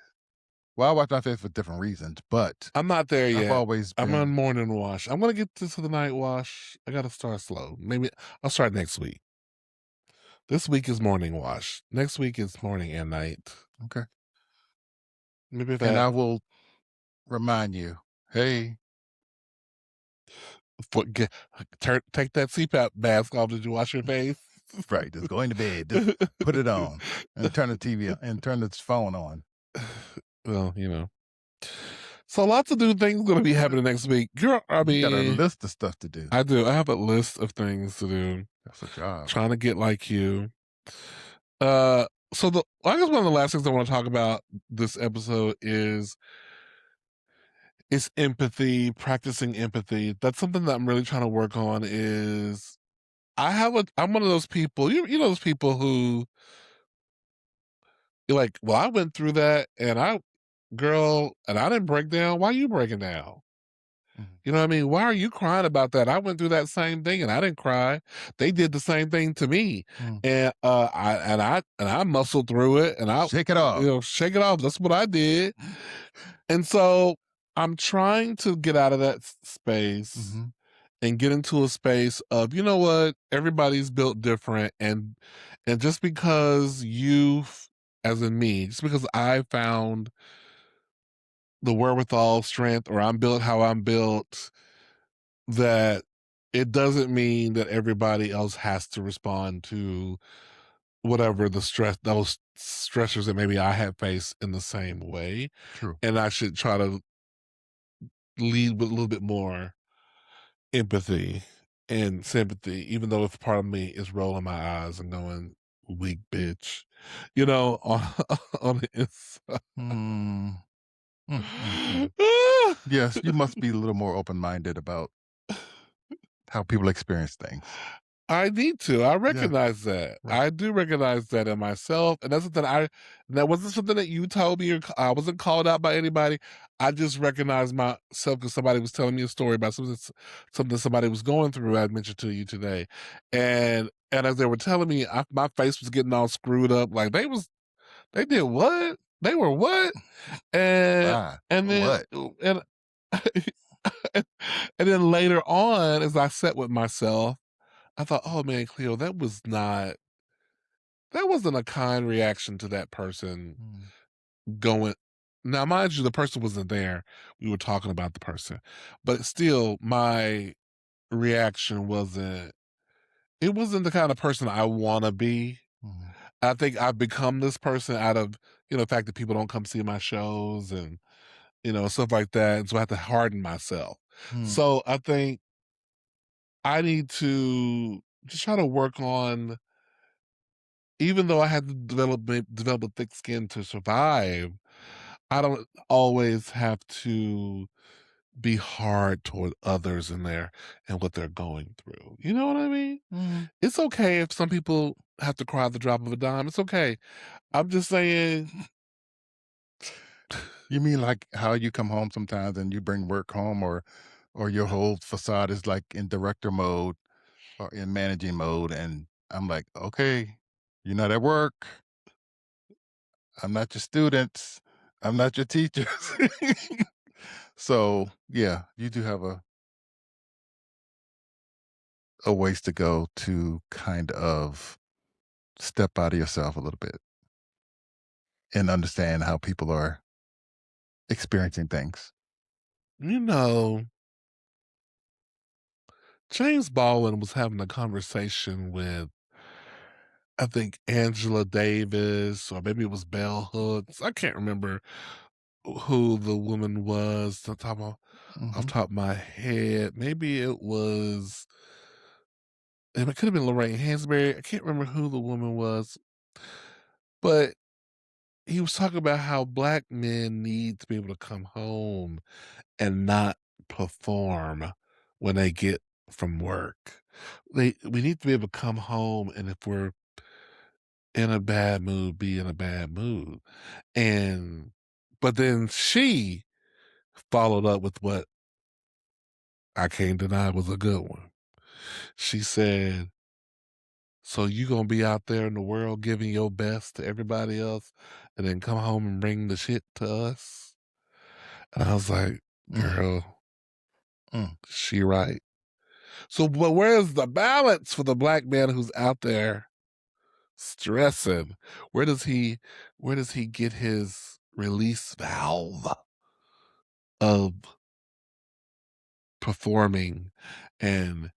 Well, I wash my face for different reasons, but I'm not there I've yet. always I'm on been morning wash. I'm gonna get to the night wash. I gotta start slow. Maybe I'll start next week. This week is morning wash. Next week is morning and night. okay. Maybe And that I will remind you, hey, get, take that CPAP mask off. Did you wash your face? right, just going to bed. Just put it on and turn the TV on and turn the phone on. Well, So lots of new things gonna be happening next week. Girl, I You got a mean, list of stuff to do. I do. I have a list of things to do. That's a job. Trying to get like you. Uh, so I guess one of the last things I want to talk about this episode is empathy, practicing empathy. That's something that I'm really trying to work on. I'm one of those people. You know those people who you're like, well, I went through that, and girl, and I didn't break down. Why you breaking down? Mhm. You know what I mean? Why are you crying about that? I went through that same thing and I didn't cry. They did the same thing to me. Mm. And I muscled through it and Shake it off. shake it off. That's what I did. And so I'm trying to get out of that space Mhm. and get into a space of, you know what, everybody's built different, and just because as in me, just because I found the wherewithal, strength, or I'm built how I'm built, that it doesn't mean that everybody else has to respond to whatever those stressors that maybe I have faced in the same way. True. And I should try to lead with a little bit more empathy and sympathy, even though if part of me is rolling my eyes and going, weak bitch, on, on the inside. Mm. Mm. Yes, you must be a little more open-minded about how people experience things. I need to. I Yeah, recognize that. right. I do recognize that in myself, and that's something that wasn't something that you told me, or I wasn't called out by anybody. I just recognized myself because somebody was telling me a story about something somebody was going through. I mentioned to you today, and as they were telling me, my face was getting all screwed up. Like they did what? They were what? And Why? and then What? and and then later on, as I sat with myself, I thought, "Oh, man, Cleo, that wasn't a kind reaction to that person Mm. going." Now, mind you, the person wasn't there. We were talking about the person. But still, my reaction wasn't the kind of person I wanna be. Mhm. I think I've become this person out of, the fact that people don't come see my shows and, stuff like that, and so I have to harden myself. Mm. So, I think I need to just try to work on, even though I had to develop a thick skin to survive, I don't always have to be hard toward others in there and what they're going through. You know what I mean? Mhm. It's okay if some people have to cry at the drop of a dime. It's okay. I'm just saying, You mean like how you come home sometimes and you bring work home, or your whole facade is like in director mode or in managing mode, and I'm like, "Okay, you're not at work. I'm not your students. I'm not your teachers." So, yeah, you do have a ways to go to kind of step out of yourself a little bit and understand how people are experiencing things. you know, James Baldwin was having a conversation with, I think, Angela Davis, or maybe it was Bell Hooks. I can't remember who the woman was off Mhm. top of my head. Maybe it could have been Lorraine Hansberry. I can't remember who the woman was, but he was talking about how black men need to be able to come home and not perform when they get from work. We need to be able to come home, and if we're in a bad mood, be in a bad mood. And but then she followed up with what I can't deny was a good one. She said, "So you gonna be out there in the world giving your best to everybody else, and then come home and bring the shit to us?" And I was like, Mm, "Girl, mm, she right." So, but where's the balance for the black man who's out there stressing? Where does he, where does he get his release valve of performing and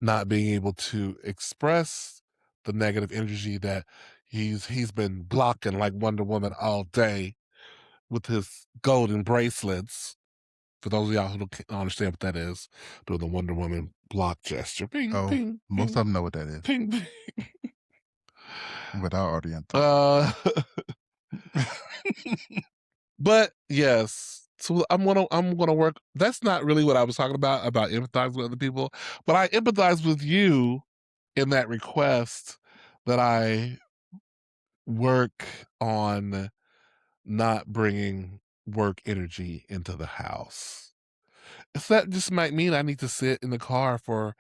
not being able to express the negative energy that he's been blocking like Wonder Woman all day with his golden bracelets? For those of y'all who don't understand what that is, do the Wonder Woman block gesture. Ping, Oh, ping, most ping, of them know what that is ping, ping. without Oriental. Uh, but yes, so I'm gonna work. That's not really what I was talking about empathizing with other people, but I empathize with you in that request that I work on not bringing work energy into the house. So that just might mean I need to sit in the car for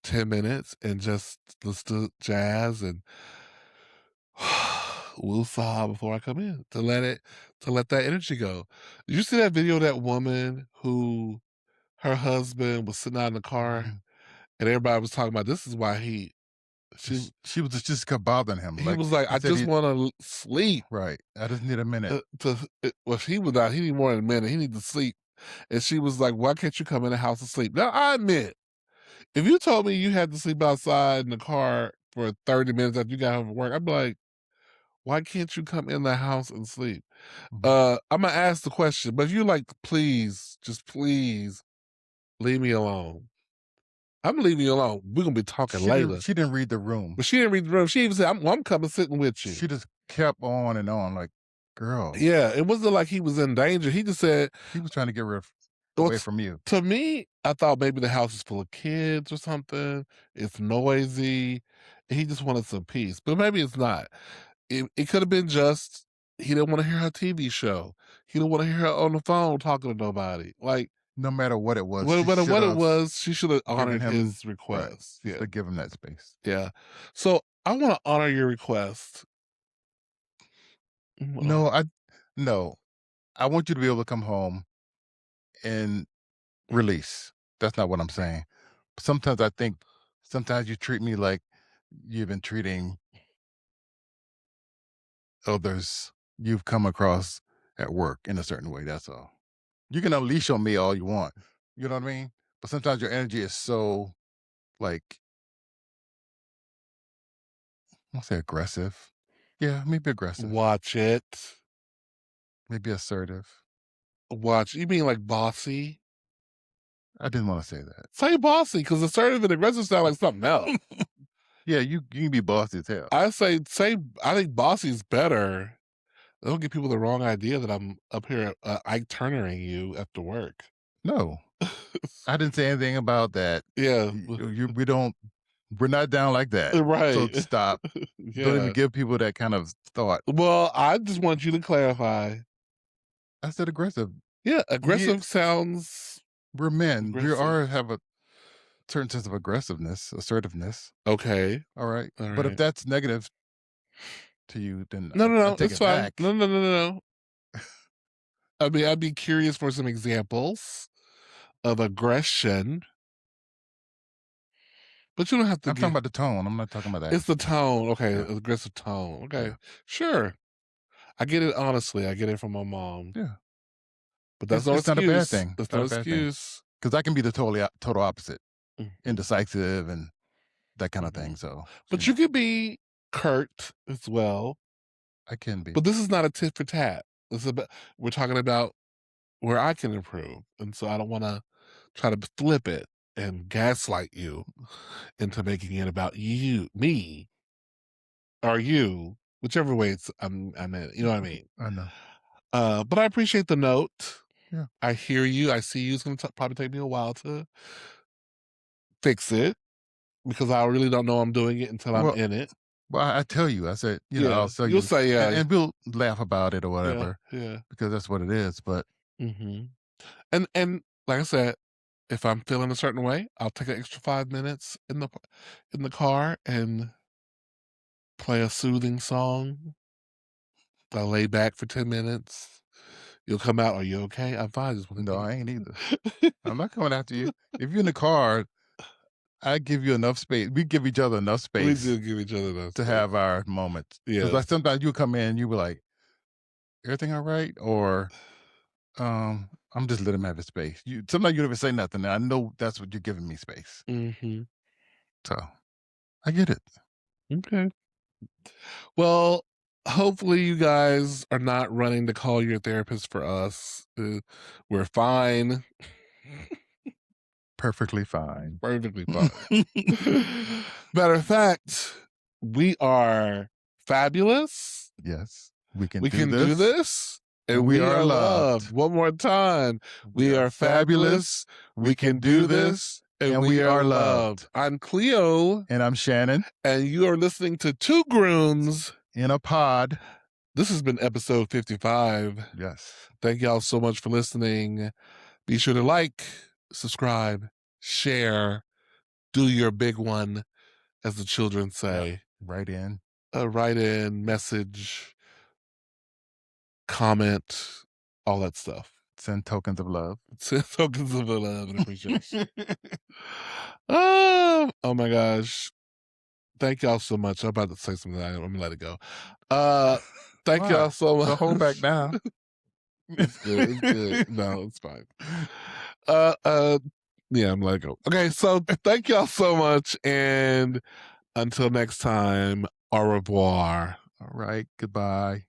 10 minutes and just listen to jazz and woosah before I come in to let that energy go. Did you see that video of that woman who her husband was sitting out in the car Mhm. and everybody was talking about this is why she She was just kept bothering him. he Like was like, he I said, just he want to sleep. right. I just need a minute. Well, he was out. He need more than a minute. He need to sleep. And she was like, "Why can't you come in the house and sleep?" Now I admit, if you told me you had to sleep outside in the car for 30 minutes after you got home from work, I'd be like, "Why can't you come in the house and sleep?" Mhm. I'm gonna ask the question, but if you're like, please, just please leave me alone. I'm leaving you alone. We're gonna be talking later. She didn't read the room. But she didn't read the room. She even said, I'm coming sitting with you. She just kept on and on, like, girl, Yeah, it wasn't like he was in danger. He just said, he was trying to get well, away from you. to me, I thought maybe the house is full of kids or something. It's noisy. He just wanted some peace, but maybe it's not. It could have been just he didn't want to hear her TV show. He didn't want to hear her on the phone talking to nobody. Like No matter what it was, what she what should what it have was, she should have given honored him his right. request. She should Yeah, have given him that space. yeah. So I want to honor your request. No, no. I want you to be able to come home and release. That's not what I'm saying. Sometimes I think sometimes you treat me like you've been treating others you've come across at work in a certain way. That's all. You can unleash on me all you want. You know what I mean? But sometimes your energy is so like I'll say aggressive. Yeah, maybe aggressive. Watch it. Maybe assertive. Watch. You mean like bossy? I didn't want to say that. Say bossy, because assertive and aggressive sound like something else. Yeah, you can be bossy as hell. I say I think bossy is better. Don't give people the wrong idea that I'm up here Ike Turnering you after work. No, I didn't say anything about that. Yeah, We don't. We're not down like that. So right. stop. Don't even Yeah. give people that kind of thought. Well, I just want you to clarify. I said aggressive. Yeah, We aggressive sounds we're men. We aggressive. are have a certain sense of aggressiveness, assertiveness. Okay. All right. All But if right. that's negative to you, then No, no, I no. take It's it fine. back. No, no, no, no, no. I mean, I'd be curious for some examples of aggression, but you don't have to I'm talking give. about the tone. I'm not talking about the It's the action. tone. Okay, Yeah. aggressive tone. Okay, Yeah. sure. I get it. Honestly, I get it from my mom, Yeah. but that's no It's not a bad excuse. thing. That's Not no a bad thing. excuse. Because I can be the total opposite, Mhm, indecisive and that kind of thing. mhm. So, But you could be curt as well. I can be. But this is not a tit for tat. This is about, we're talking about where I can improve, and so I don't want to try to flip it and gaslight you into making it about you, me, or you, whichever way it's I'm in. You know what I mean? I know. But I appreciate the note. Yeah. I hear you. I see you. It's going to probably take me a while to fix it because I really don't know I'm doing it until I'm Well, in it. I tell you, I said, Yeah, I'll tell you'll you, say, yeah, and we'll laugh about it or yeah, whatever yeah. because that's what it is. But Hmm. And like I said, if I'm feeling a certain way, I'll take an extra 5 minutes in the car and play a soothing song. I'll lay back for 10 minutes. You'll come out. Are you okay? I'm fine. Just want to no, take I ain't either. it. I'm not coming after you. If you're in the car, I give you enough space. We give each other enough We space do give each other that to space. have our moments. Because Yes. like sometimes you come in, you be like, everything all right? Or I'm just letting him have his space. You sometimes you don't even say nothing. And I know that's what you're giving me space. Hmm. So I get it. Okay. Well, hopefully you guys are not running to call your therapist for us. We're fine. Perfectly fine. Perfectly fine. Matter of fact, we are fabulous. Yes, we can We do can do this, this, and and we we are are loved. loved. One more time. We We are are fabulous. fabulous. We We can can do do this, this, and and we we are are loved. loved. I'm Cleo, And I'm Shannon and you are listening to Two Grooms. in a pod. This has been episode 55. Yes. Thank y'all so much for listening. Be sure to like, subscribe, share, do your big one, as the children Yeah. say. Right in. Write in, message, comment, all that stuff. Send tokens of love. Send tokens of love and appreciation. Oh my gosh. Thank y'all so much. I'm about to say something. I'm gonna let it go. Thank Why? y'all so much. Don't hold back now. It's good. It's good. No, it's fine. Yeah, I'm letting go. Okay, so thank y'all so much, and until next time, au revoir. All right. Goodbye.